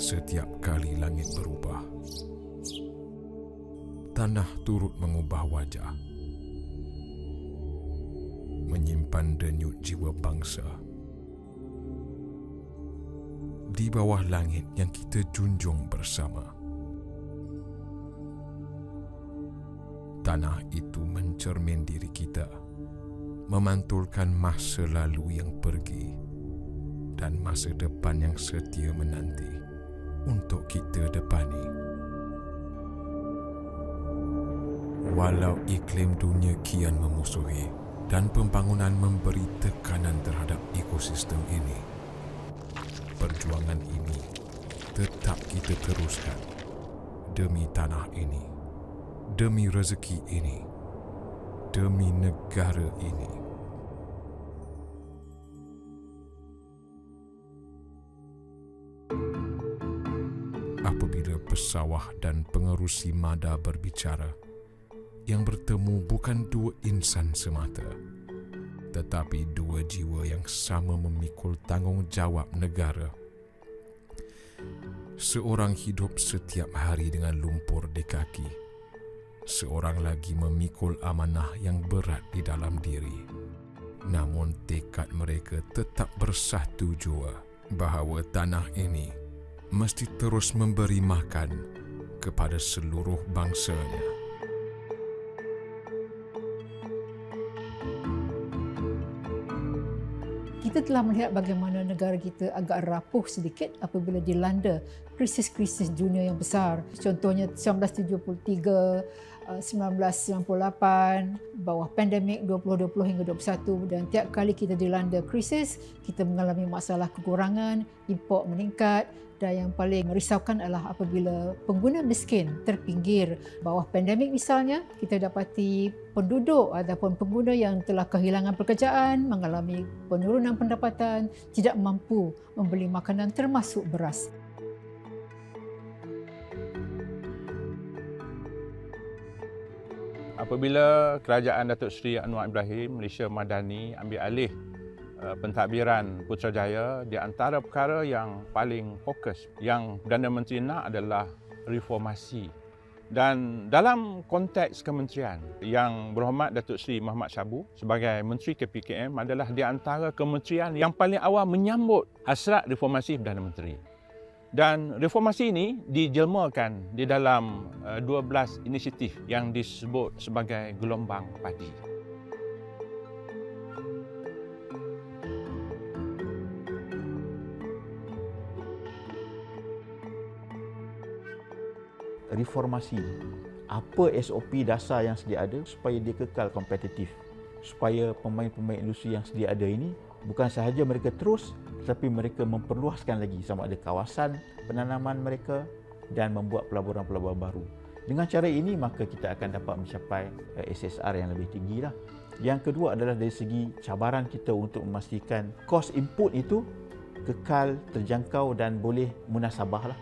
Setiap kali langit berubah, tanah turut mengubah wajah, menyimpan denyut jiwa bangsa. Di bawah langit yang kita junjung bersama, tanah itu mencermin diri kita, memantulkan masa lalu yang pergi dan masa depan yang setia menanti untuk kita depani. Walau iklim dunia kian memusuhi dan pembangunan memberi tekanan terhadap ekosistem ini, perjuangan ini tetap kita teruskan demi tanah ini, demi rezeki ini, demi negara ini. Apabila pesawah dan pengerusi mada berbicara, yang bertemu bukan dua insan semata, tetapi dua jiwa yang sama memikul tanggungjawab negara. Seorang hidup setiap hari dengan lumpur di kaki, seorang lagi memikul amanah yang berat di dalam diri. Namun tekad mereka tetap bersatu jua bahawa tanah ini mesti terus memberi makan kepada seluruh bangsanya. Kita telah melihat bagaimana negara kita agak rapuh sedikit apabila dilanda krisis-krisis dunia yang besar. Contohnya 1973, 1998, bawah pandemik 2020 hingga 2021, dan tiap kali kita dilanda krisis, kita mengalami masalah kekurangan, import meningkat, dan yang paling merisaukan adalah apabila pengguna miskin terpinggir. Bawah pandemik misalnya, kita dapati penduduk ataupun pengguna yang telah kehilangan pekerjaan, mengalami penurunan pendapatan, tidak mampu membeli makanan termasuk beras. Apabila kerajaan Datuk Seri Anwar Ibrahim Malaysia Madani ambil alih pentadbiran Putrajaya, di antara perkara yang paling fokus yang Perdana Menteri nak adalah reformasi. Dan dalam konteks kementerian, yang berhormat Datuk Seri Mohamed Shabu sebagai Menteri KPKM adalah di antara kementerian yang paling awal menyambut hasrat reformasi Perdana Menteri. Dan reformasi ini dijelmakan di dalam 12 inisiatif yang disebut sebagai gelombang padi. Reformasi, apa SOP dasar yang sedia ada supaya dia kekal kompetitif, supaya pemain-pemain industri yang sedia ada ini bukan sahaja mereka terus, tetapi mereka memperluaskan lagi sama ada kawasan penanaman mereka dan membuat pelaburan-pelaburan baru. Dengan cara ini maka kita akan dapat mencapai SSR yang lebih tinggi lah. Yang kedua adalah dari segi cabaran kita untuk memastikan kos input itu kekal, terjangkau dan boleh munasabah lah.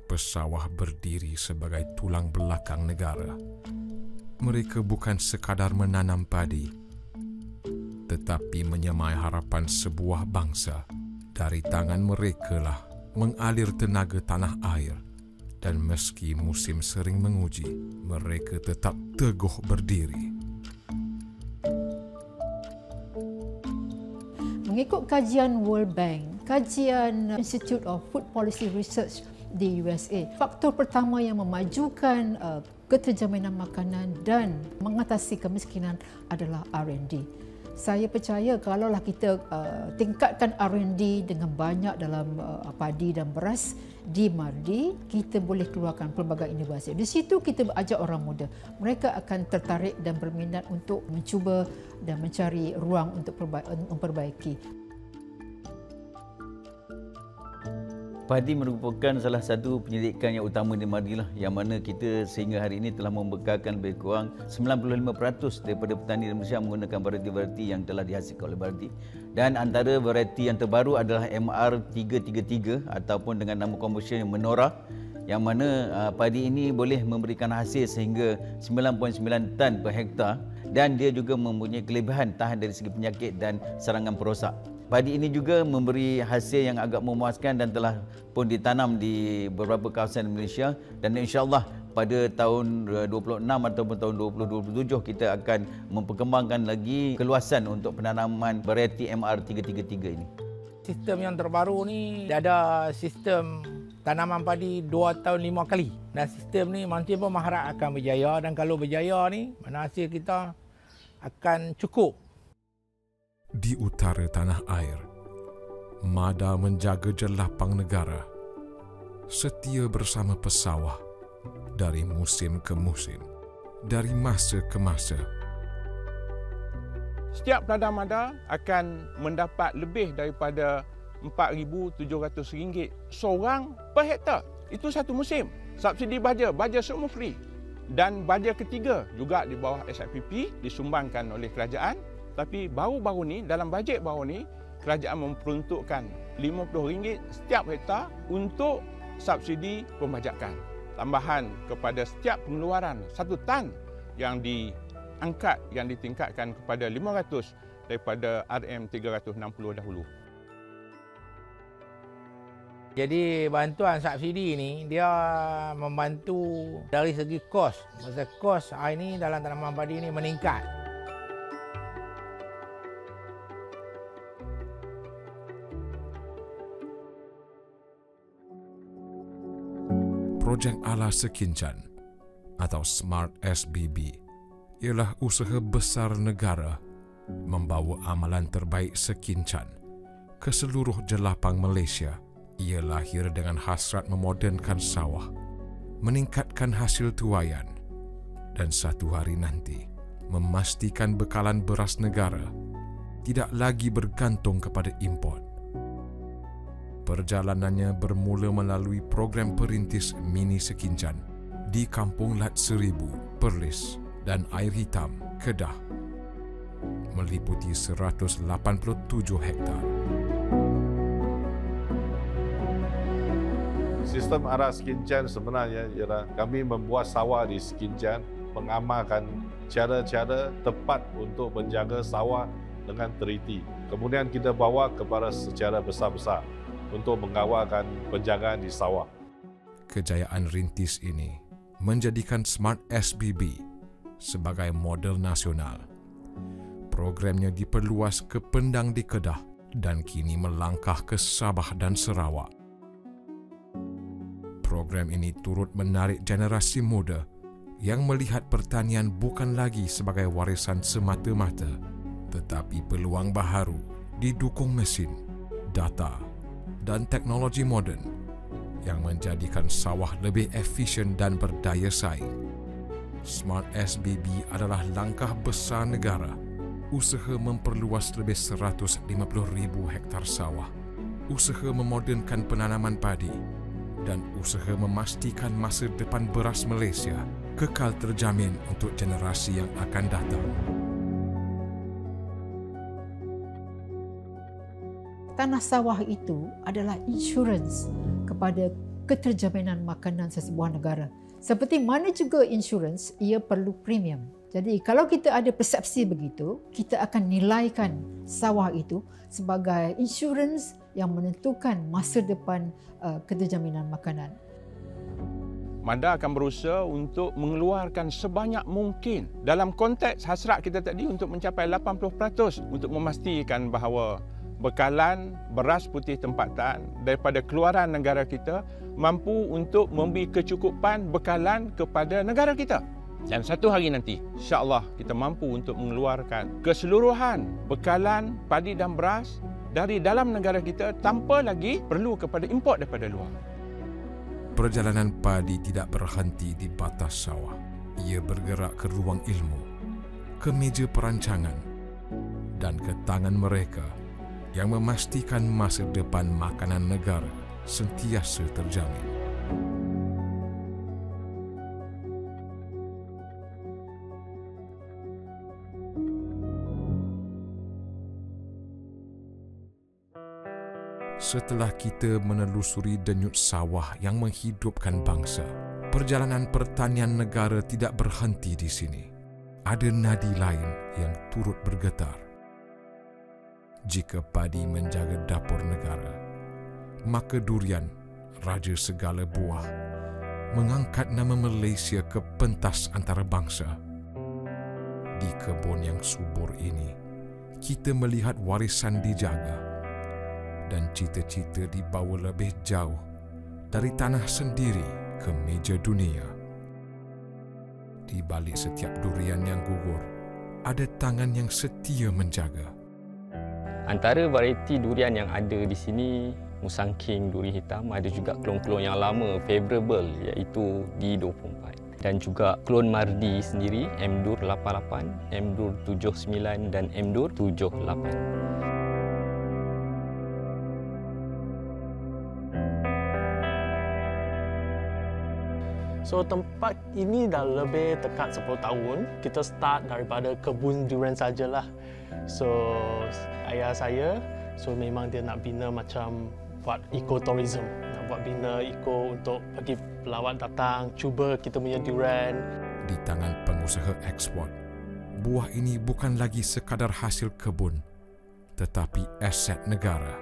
Pesawah berdiri sebagai tulang belakang negara. Mereka bukan sekadar menanam padi, tetapi menyemai harapan sebuah bangsa. Dari tangan mereka lah mengalir tenaga tanah air, dan meski musim sering menguji, mereka tetap teguh berdiri. Mengikut kajian World Bank, kajian Institute of Food Policy Research di USA, faktor pertama yang memajukan keterjaminan makanan dan mengatasi kemiskinan adalah R&D. Saya percaya kalaulah kita tingkatkan R&D dengan banyak dalam padi dan beras di Mardi, kita boleh keluarkan pelbagai inovasi. Di situ kita ajak orang muda. Mereka akan tertarik dan berminat untuk mencuba dan mencari ruang untuk memperbaiki. Padi merupakan salah satu penyelidikan yang utama di Mardi lah, yang mana kita sehingga hari ini telah membekalkan lebih kurang 95% daripada petani Malaysia menggunakan variti-variti yang telah dihasilkan oleh Mardi. Dan antara variti yang terbaru adalah MR333 ataupun dengan nama komersial Menora, yang mana padi ini boleh memberikan hasil sehingga 9.9 tan per hektar, dan dia juga mempunyai kelebihan tahan dari segi penyakit dan serangan perosak. Padi ini juga memberi hasil yang agak memuaskan dan telah pun ditanam di beberapa kawasan Malaysia, dan insya-Allah pada tahun 26 ataupun tahun 2027 kita akan memperkembangkan lagi keluasan untuk penanaman varieti MR333 ini. Sistem yang terbaru ni dia ada sistem tanaman padi 2 tahun 5 kali. Dan sistem ni mancing pun mengharap akan berjaya, dan kalau berjaya ni mana hasil kita akan cukup. Di utara tanah air, Mada menjaga jelapang negara, setia bersama pesawah dari musim ke musim, dari masa ke masa. Setiap peladang Mada akan mendapat lebih daripada RM4,700 seorang per hektar. Itu satu musim. Subsidi baja semua free. Dan baja ketiga juga di bawah SIPP disumbangkan oleh kerajaan. Tapi baru-baru ni, dalam bajet baru ni, kerajaan memperuntukkan RM50 setiap hektar untuk subsidi pembajakan. Tambahan kepada setiap pengeluaran 1 tan yang diangkat, yang ditingkatkan kepada 500 daripada RM360 dahulu. Jadi bantuan subsidi ni dia membantu dari segi kos. Masa kos hari ni dalam tanaman padi ni meningkat. Projek ala Sekincan atau Smart SBB ialah usaha besar negara membawa amalan terbaik Sekincan ke seluruh jelapang Malaysia. Ia lahir dengan hasrat memodernkan sawah, meningkatkan hasil tuaian, dan satu hari nanti memastikan bekalan beras negara tidak lagi bergantung kepada import. Perjalanannya bermula melalui program perintis Mini Sekincan di Kampung Lat Seribu, Perlis dan Air Hitam, Kedah, meliputi 187 hektar. Sistem arah Sekincan sebenarnya ialah kami membuat sawah di Sekincan, mengamalkan cara-cara tepat untuk menjaga sawah dengan teliti. Kemudian kita bawa kepada secara besar-besar untuk mengawalkan penjagaan di sawah. Kejayaan rintis ini menjadikan Smart SBB sebagai model nasional. Programnya diperluas ke Pendang di Kedah dan kini melangkah ke Sabah dan Sarawak. Program ini turut menarik generasi muda yang melihat pertanian bukan lagi sebagai warisan semata-mata, tetapi peluang baharu didukung mesin, data dan teknologi moden yang menjadikan sawah lebih efisien dan berdaya saing. Smart SBB adalah langkah besar negara, usaha memperluas lebih 150,000 hektar sawah, usaha memodernkan penanaman padi, dan usaha memastikan masa depan beras Malaysia kekal terjamin untuk generasi yang akan datang. Tanah sawah itu adalah insurans kepada keterjaminan makanan sesebuah negara. Seperti mana juga insurans, ia perlu premium. Jadi kalau kita ada persepsi begitu, kita akan nilaikan sawah itu sebagai insurans yang menentukan masa depan keterjaminan makanan. Mada akan berusaha untuk mengeluarkan sebanyak mungkin dalam konteks hasrat kita tadi untuk mencapai 80% untuk memastikan bahawa bekalan beras putih tempatan daripada keluaran negara kita mampu untuk memberi kecukupan bekalan kepada negara kita. Dan satu hari nanti, insya-Allah kita mampu untuk mengeluarkan keseluruhan bekalan padi dan beras dari dalam negara kita tanpa lagi perlu kepada import daripada luar. Perjalanan padi tidak berhenti di batas sawah. Ia bergerak ke ruang ilmu, ke meja perancangan dan ke tangan mereka yang memastikan masa depan makanan negara sentiasa terjamin. Setelah kita menelusuri denyut sawah yang menghidupkan bangsa, perjalanan pertanian negara tidak berhenti di sini. Ada nadi lain yang turut bergetar. Jika padi menjaga dapur negara, maka durian, raja segala buah, mengangkat nama Malaysia ke pentas antarabangsa. Di kebun yang subur ini, kita melihat warisan dijaga dan cita-cita dibawa lebih jauh dari tanah sendiri ke meja dunia. Di balik setiap durian yang gugur, ada tangan yang setia menjaga. Antara varieti durian yang ada di sini, Musang King duri hitam, ada juga klon-klon yang lama favorable iaitu D24. Dan juga klon Mardi sendiri, M-Dur 88, M-Dur 79 dan M-Dur 78. So tempat ini dah lebih dekat 10 tahun. Kita start daripada kebun durian sajalah. So ayah saya, so memang dia nak bina macam buat eco-tourism. Nak buat bina eco untuk bagi pelawat datang, cuba kita punya durian. Di tangan pengusaha ekspor, buah ini bukan lagi sekadar hasil kebun, tetapi aset negara.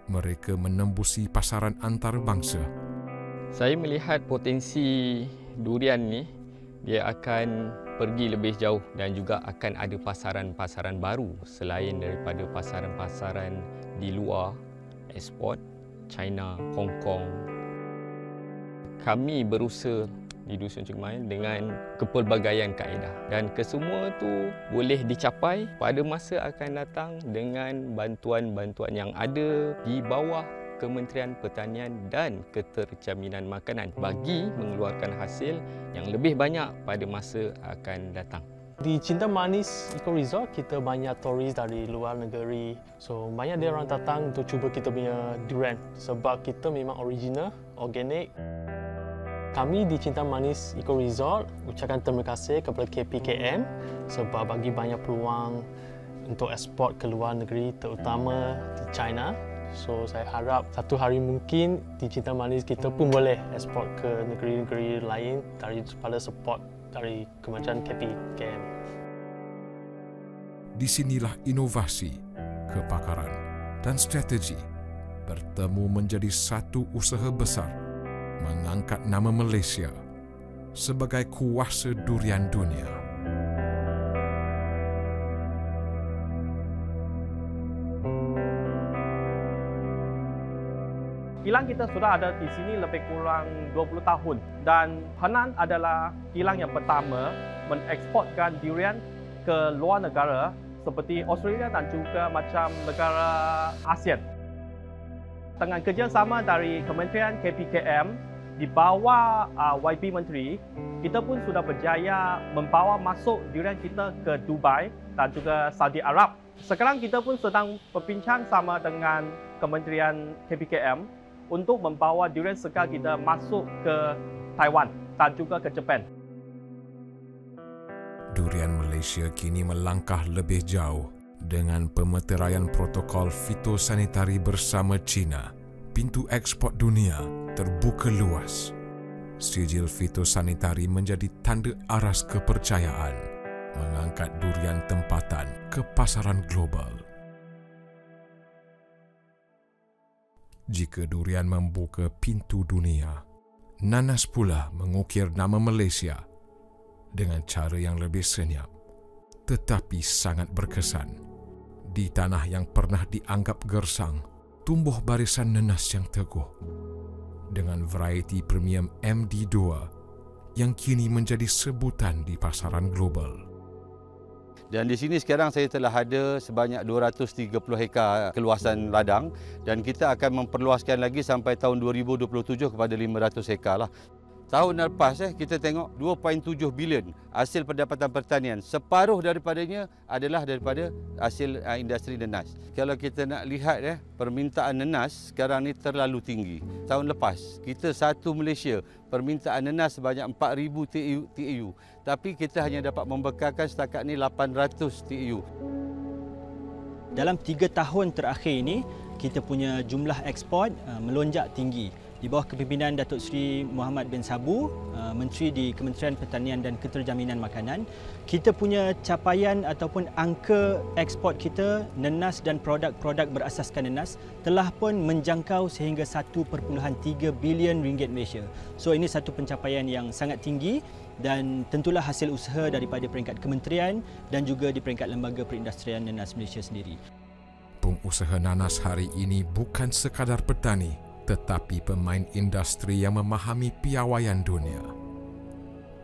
Mereka menembusi pasaran antarabangsa. Saya melihat potensi durian ni, dia akan pergi lebih jauh dan juga akan ada pasaran-pasaran baru selain daripada pasaran-pasaran di luar, ekspor, China, Hong Kong. Kami berusaha di Dusun Cengkemai dengan kepelbagaian kaedah dan kesemua tu boleh dicapai pada masa akan datang dengan bantuan-bantuan yang ada di bawah Kementerian Pertanian dan Keterjaminan Makanan bagi mengeluarkan hasil yang lebih banyak pada masa akan datang. Di Cinta Manis Eco Resort, kita banyak turis dari luar negeri. So, banyak dia orang datang untuk cuba kita punya durian sebab kita memang original, organik. Kami di Cinta Manis Eco Resort ucapkan terima kasih kepada KPKM sebab bagi banyak peluang untuk ekspor ke luar negeri, terutama di China. So, saya harap satu hari mungkin di Cinta Manis kita pun boleh ekspor ke negeri-negeri lain daripada support dari Kementerian KPKM. Di sinilah inovasi, kepakaran dan strategi bertemu menjadi satu usaha besar mengangkat nama Malaysia sebagai kuasa durian dunia. Kilang kita sudah ada di sini lebih kurang 20 tahun dan Henan adalah kilang yang pertama mengeksportkan durian ke luar negara seperti Australia dan juga macam negara ASEAN. Dengan kerjasama dari Kementerian KPKM di bawah YB Menteri, kita pun sudah berjaya membawa masuk durian kita ke Dubai dan juga Saudi Arab. Sekarang kita pun sedang berbincang sama dengan Kementerian KPKM untuk membawa durian segar kita masuk ke Taiwan dan juga ke Jepun. Durian Malaysia kini melangkah lebih jauh dengan pemeteraian protokol fitosanitari bersama China. Pintu ekspor dunia terbuka luas. Sijil fitosanitari menjadi tanda aras kepercayaan, mengangkat durian tempatan ke pasaran global. Jika durian membuka pintu dunia, nanas pula mengukir nama Malaysia dengan cara yang lebih senyap tetapi sangat berkesan. Di tanah yang pernah dianggap gersang, tumbuh barisan nanas yang teguh dengan varieti premium MD2 yang kini menjadi sebutan di pasaran global. Dan di sini sekarang saya telah ada sebanyak 230 hektar keluasan ladang dan kita akan memperluaskan lagi sampai tahun 2027 kepada 500 hektar lah. Tahun lepas kita tengok 2.7 bilion hasil pendapatan pertanian. Separuh daripadanya adalah daripada hasil industri nenas. Kalau kita nak lihat permintaan nenas sekarang ni terlalu tinggi. Tahun lepas kita satu Malaysia permintaan nenas sebanyak 4,000 TEU. Tapi kita hanya dapat membekalkan setakat ni 800 TEU. Dalam 3 tahun terakhir ini, kita punya jumlah ekspor melonjak tinggi. di bawah kepimpinan Datuk Seri Muhammad bin Sabu, Menteri di Kementerian Pertanian dan Keterjaminan Makanan, kita punya capaian ataupun angka ekspor kita nenas dan produk-produk berasaskan nenas telah pun menjangkau sehingga 1.3 bilion ringgit Malaysia. So ini satu pencapaian yang sangat tinggi dan tentulah hasil usaha daripada peringkat kementerian dan juga di peringkat Lembaga Perindustrian Nanas Malaysia sendiri. Pengusaha nanas hari ini bukan sekadar petani, tetapi pemain industri yang memahami piawaian dunia.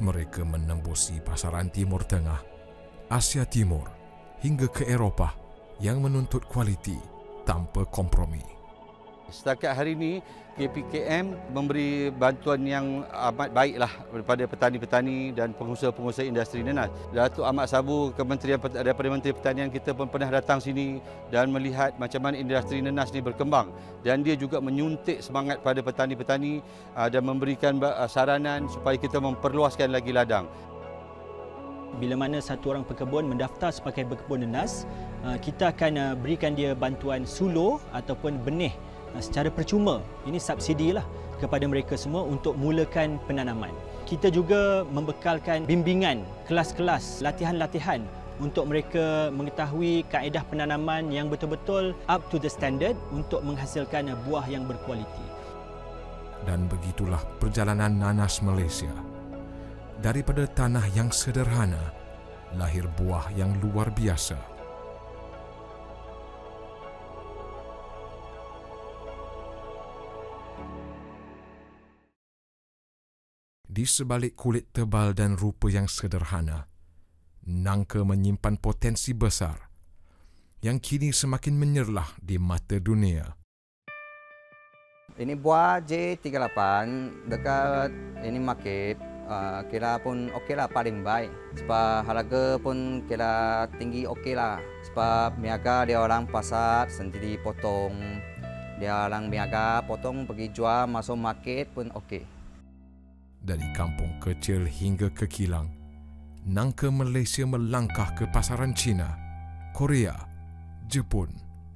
Mereka menembusi pasaran Timur Tengah, Asia Timur hingga ke Eropah yang menuntut kualiti tanpa kompromi. Setakat hari ini, KPKM memberi bantuan yang amat baiklah kepada petani-petani dan pengusaha-pengusaha industri nenas. Datuk Ahmad Sabu daripada Menteri Pertanian kita pun pernah datang sini dan melihat macam mana industri nenas ini berkembang, dan dia juga menyuntik semangat pada petani-petani dan memberikan saranan supaya kita memperluaskan lagi ladang. Bila mana satu orang pekebun mendaftar sebagai pekebun nenas, kita akan berikan dia bantuan suluh ataupun benih secara percuma. Ini subsidi lah kepada mereka semua untuk mulakan penanaman. Kita juga membekalkan bimbingan, kelas-kelas, latihan-latihan untuk mereka mengetahui kaedah penanaman yang betul-betul up to the standard untuk menghasilkan buah yang berkualiti. Dan begitulah perjalanan nanas Malaysia. Daripada tanah yang sederhana, lahir buah yang luar biasa. Di sebalik kulit tebal dan rupa yang sederhana, nangka menyimpan potensi besar yang kini semakin menyerlah di mata dunia. Ini buah J38 dekat ini market, kira pun okeylah, paling baik. Sebab harga pun kira tinggi okeylah. Sebab niaga dia orang pasar sendiri potong. Dia orang niaga potong pergi jual masuk market pun okey. Dari kampung kecil hingga ke kilang, nangka Malaysia melangkah ke pasaran China, Korea, Jepun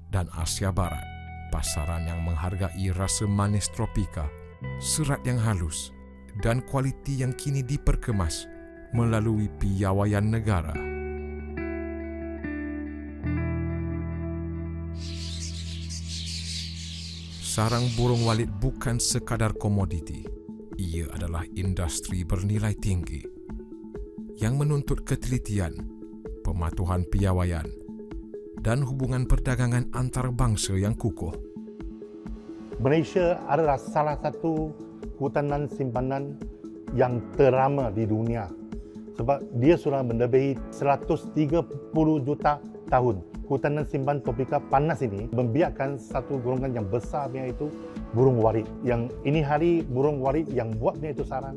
dan Asia Barat. Pasaran yang menghargai rasa manis tropika, serat yang halus dan kualiti yang kini diperkemas melalui piawaian negara. Sarang burung walit bukan sekadar komoditi. Ia adalah industri bernilai tinggi yang menuntut ketelitian, pematuhan piawaian dan hubungan perdagangan antarabangsa yang kukuh. Malaysia adalah salah satu hutanan simpanan yang terlama di dunia sebab dia sudah melebihi 130 juta tahun. Hutanan simpan tropika panas ini membiarkan satu golongan yang besar iaitu burung warit. Yang ini hari burung warit yang buatnya itu sarang,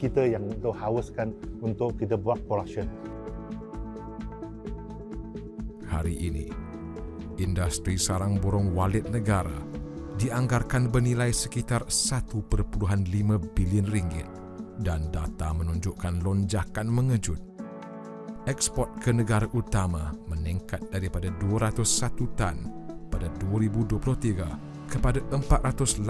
kita yang untuk hawaskan untuk kita buat production. Hari ini, industri sarang burung walit negara dianggarkan bernilai sekitar 1.5 bilion ringgit dan data menunjukkan lonjakan mengejut. Ekspor ke negara utama meningkat daripada 201 tan pada 2023 kepada 484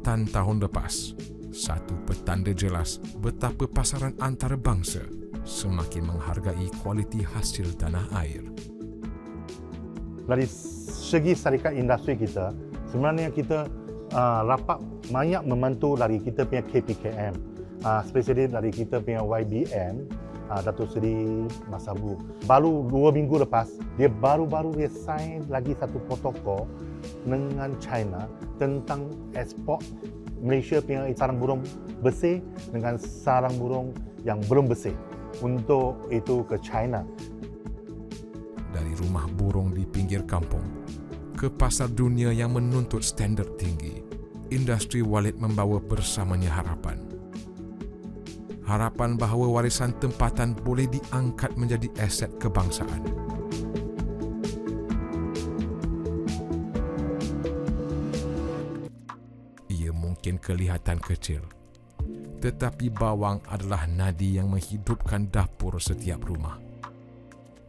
tan tahun lepas. Satu petanda jelas betapa pasaran antarabangsa semakin menghargai kualiti hasil tanah air. Dari segi syarikat industri kita, sebenarnya kita rapat banyak membantu dari kita punya KPKM, especially dari kita punya YBM, Datuk Seri Mas Sabu. Baru 2 minggu lepas, dia baru-baru dia sign lagi satu protokol dengan China tentang ekspor Malaysia punya sarang burung bersih dengan sarang burung yang belum bersih untuk itu ke China. Dari rumah burung di pinggir kampung ke pasar dunia yang menuntut standard tinggi, industri walit membawa bersamanya harapan. Harapan bahawa warisan tempatan boleh diangkat menjadi aset kebangsaan. Ia mungkin kelihatan kecil, tetapi bawang adalah nadi yang menghidupkan dapur setiap rumah.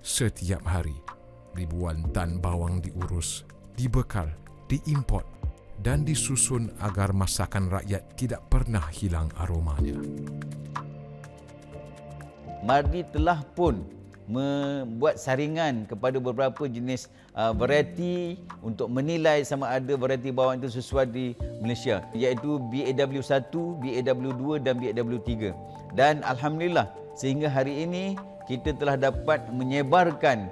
Setiap hari, ribuan tan bawang diurus, dibekal, diimport dan disusun agar masakan rakyat tidak pernah hilang aromanya. Mardi telah pun membuat saringan kepada beberapa jenis variety untuk menilai sama ada variety bawang itu sesuai di Malaysia, iaitu BAW1, BAW2 dan BAW3. Dan alhamdulillah sehingga hari ini kita telah dapat menyebarkan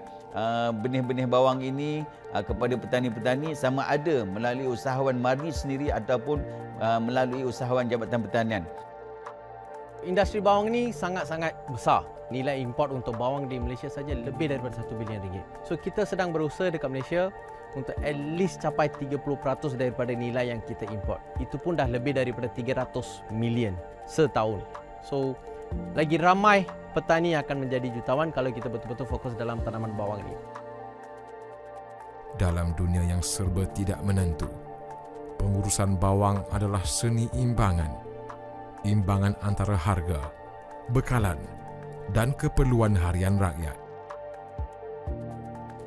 benih-benih bawang ini kepada petani-petani sama ada melalui usahawan Mardi sendiri ataupun melalui usahawan Jabatan Pertanian. Industri bawang ni sangat-sangat besar. Nilai import untuk bawang di Malaysia saja lebih daripada 1 bilion ringgit. So kita sedang berusaha dekat Malaysia untuk at least capai 30% daripada nilai yang kita import. Itu pun dah lebih daripada 300 million setahun. So lagi ramai petani yang akan menjadi jutawan kalau kita betul-betul fokus dalam tanaman bawang ini. Dalam dunia yang serba tidak menentu, pengurusan bawang adalah seni imbangan. Imbangan antara harga, bekalan dan keperluan harian rakyat.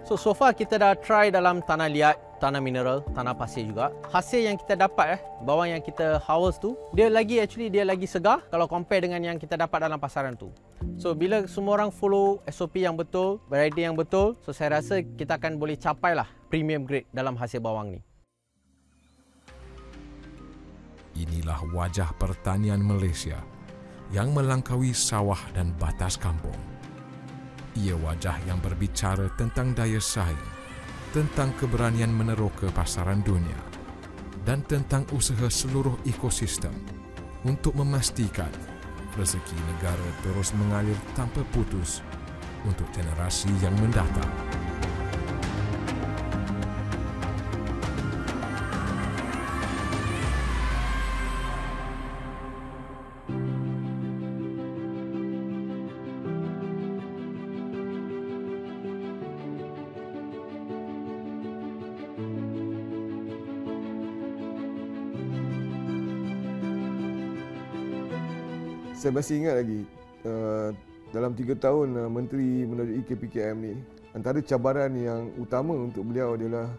So far kita dah try dalam tanah liat, tanah mineral, tanah pasir juga. Hasil yang kita dapat bawang yang kita harvest tu, dia lagi segar kalau compare dengan yang kita dapat dalam pasaran tu. So bila semua orang follow SOP yang betul, variety yang betul, so saya rasa kita akan boleh capai lah premium grade dalam hasil bawang ni. Inilah wajah pertanian Malaysia yang melangkaui sawah dan batas kampung. Ia wajah yang berbicara tentang daya saing, tentang keberanian meneroka pasaran dunia, dan tentang usaha seluruh ekosistem untuk memastikan rezeki negara terus mengalir tanpa putus untuk generasi yang mendatang. Saya masih ingat lagi dalam 3 tahun Menteri meneroka KPKM ni, antara cabaran yang utama untuk beliau adalah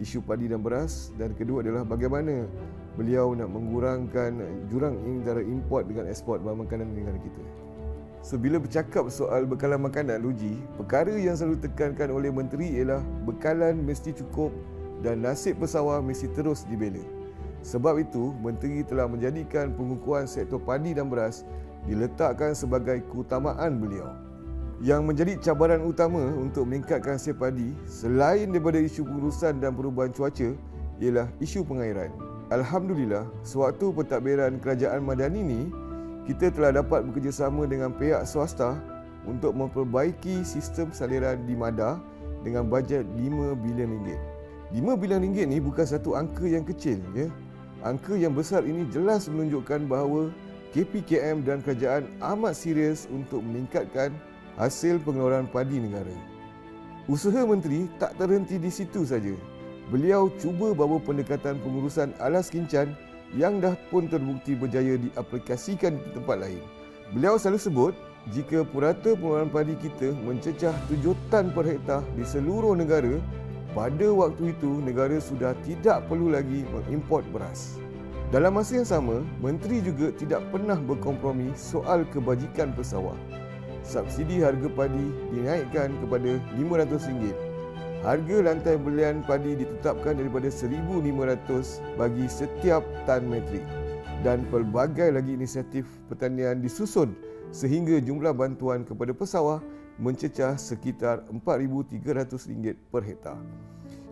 isu padi dan beras, dan kedua adalah bagaimana beliau nak mengurangkan jurang antara import dengan ekspor bahan makanan negara kita. So bila bercakap soal bekalan makanan, Logi, perkara yang selalu tekankan oleh Menteri ialah bekalan mesti cukup dan nasib pesawah mesti terus dibela. Sebab itu, Menteri telah menjadikan pengukuhan sektor padi dan beras diletakkan sebagai keutamaan beliau. Yang menjadi cabaran utama untuk meningkatkan hasil padi selain daripada isu pengurusan dan perubahan cuaca ialah isu pengairan. Alhamdulillah, sewaktu pentadbiran Kerajaan Madani ini, kita telah dapat bekerjasama dengan pihak swasta untuk memperbaiki sistem saliran di Mada dengan bajet RM5 bilion. RM5 bilion ni bukan satu angka yang kecil, ya. Angka yang besar ini jelas menunjukkan bahawa KPKM dan kerajaan amat serius untuk meningkatkan hasil pengeluaran padi negara. Usaha Menteri tak terhenti di situ saja. Beliau cuba bawa pendekatan pengurusan alas kincan yang dah pun terbukti berjaya diaplikasikan di tempat lain. Beliau selalu sebut, jika purata pengeluaran padi kita mencecah 7 tan per hektar di seluruh negara, pada waktu itu negara sudah tidak perlu lagi mengimport beras. Dalam masa yang sama, Menteri juga tidak pernah berkompromi soal kebajikan pesawah. Subsidi harga padi dinaikkan kepada RM500. Harga lantai belian padi ditetapkan daripada RM1,500 bagi setiap tan metrik. Dan pelbagai lagi inisiatif pertanian disusun sehingga jumlah bantuan kepada pesawah mencecah sekitar RM4,300 per hektar.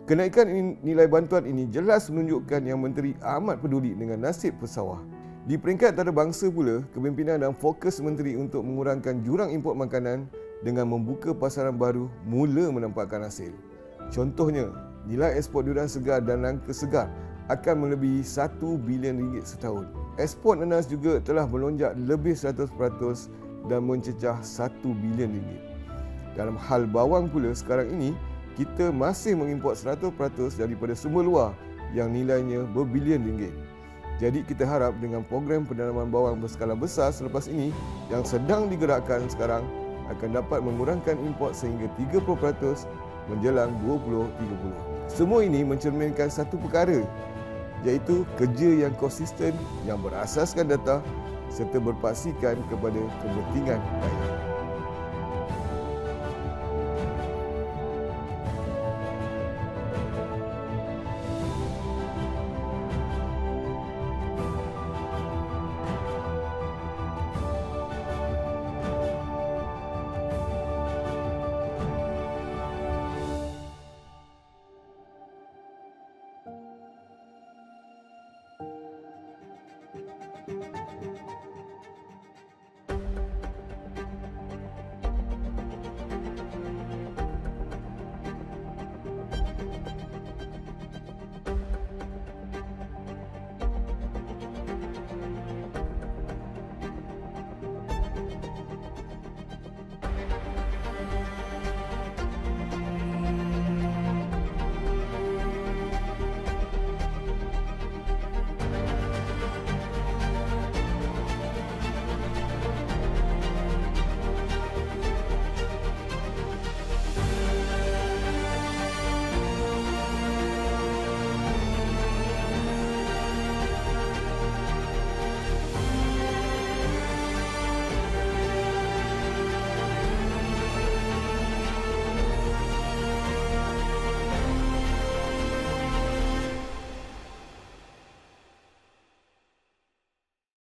Kenaikan nilai bantuan ini jelas menunjukkan yang Menteri amat peduli dengan nasib pesawah. Di peringkat antarabangsa pula, kepimpinan dan fokus Menteri untuk mengurangkan jurang import makanan dengan membuka pasaran baru mula menampakkan hasil. Contohnya, nilai ekspor durian segar dan nangka segar akan melebihi RM1 bilion setahun. Ekspor nanas juga telah melonjak lebih 100% dan mencecah RM1 bilion. Dalam hal bawang pula sekarang ini, kita masih mengimport 100% daripada sumber luar yang nilainya berbilion ringgit. Jadi kita harap dengan program penanaman bawang berskala besar selepas ini yang sedang digerakkan sekarang akan dapat mengurangkan import sehingga 30% menjelang 2030. Semua ini mencerminkan satu perkara, iaitu kerja yang konsisten, yang berasaskan data serta berpaksikan kepada kepentingan rakyat.